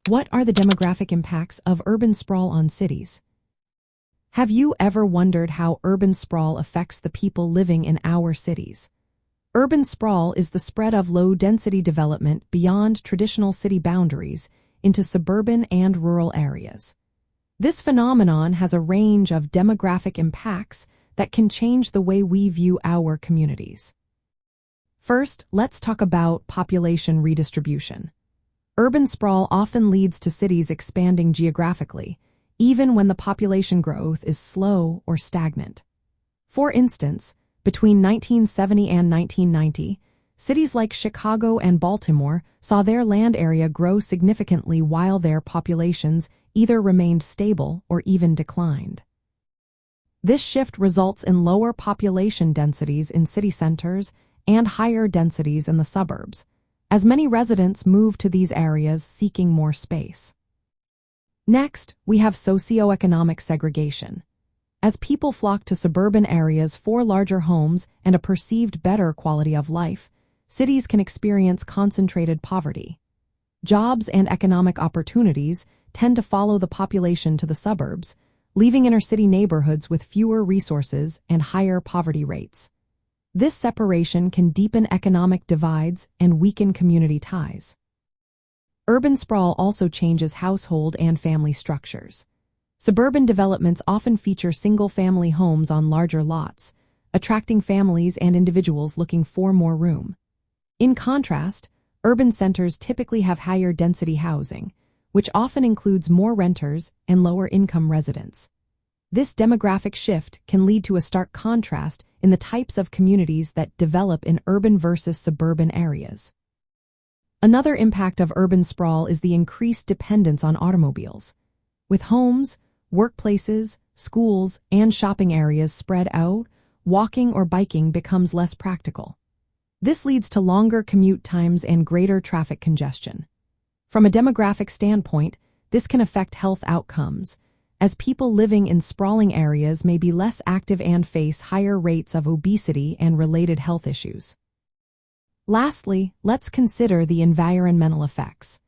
What are the demographic impacts of urban sprawl on cities? Have you ever wondered how urban sprawl affects the people living in our cities? Urban sprawl is the spread of low-density development beyond traditional city boundaries into suburban and rural areas. This phenomenon has a range of demographic impacts that can change the way we view our communities. First, let's talk about population redistribution. Urban sprawl often leads to cities expanding geographically, even when the population growth is slow or stagnant. For instance, between 1970 and 1990, cities like Chicago and Baltimore saw their land area grow significantly while their populations either remained stable or even declined. This shift results in lower population densities in city centers and higher densities in the suburbs, as many residents move to these areas seeking more space. Next, we have socioeconomic segregation. As people flock to suburban areas for larger homes and a perceived better quality of life, cities can experience concentrated poverty. Jobs and economic opportunities tend to follow the population to the suburbs, leaving inner-city neighborhoods with fewer resources and higher poverty rates. This separation can deepen economic divides and weaken community ties. Urban sprawl also changes household and family structures. Suburban developments often feature single-family homes on larger lots, attracting families and individuals looking for more room. In contrast, urban centers typically have higher density housing, which often includes more renters and lower-income residents. This demographic shift can lead to a stark contrast in the types of communities that develop in urban versus suburban areas. Another impact of urban sprawl is the increased dependence on automobiles. With homes, workplaces, schools, and shopping areas spread out, walking or biking becomes less practical. This leads to longer commute times and greater traffic congestion. From a demographic standpoint, this can affect health outcomes, as people living in sprawling areas may be less active and face higher rates of obesity and related health issues. Lastly, let's consider the environmental effects.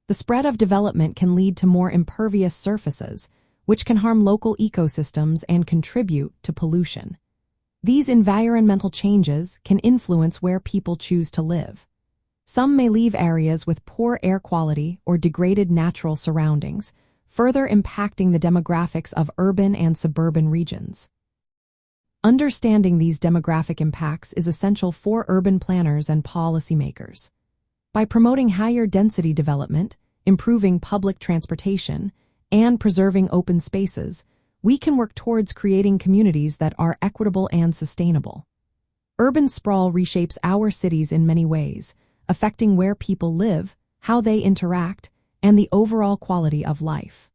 The spread of development can lead to more impervious surfaces, which can harm local ecosystems and contribute to pollution. These environmental changes can influence where people choose to live. Some may leave areas with poor air quality or degraded natural surroundings, further impacting the demographics of urban and suburban regions. Understanding these demographic impacts is essential for urban planners and policymakers. By promoting higher density development, improving public transportation, and preserving open spaces, we can work towards creating communities that are equitable and sustainable. Urban sprawl reshapes our cities in many ways, affecting where people live, how they interact, and the overall quality of life.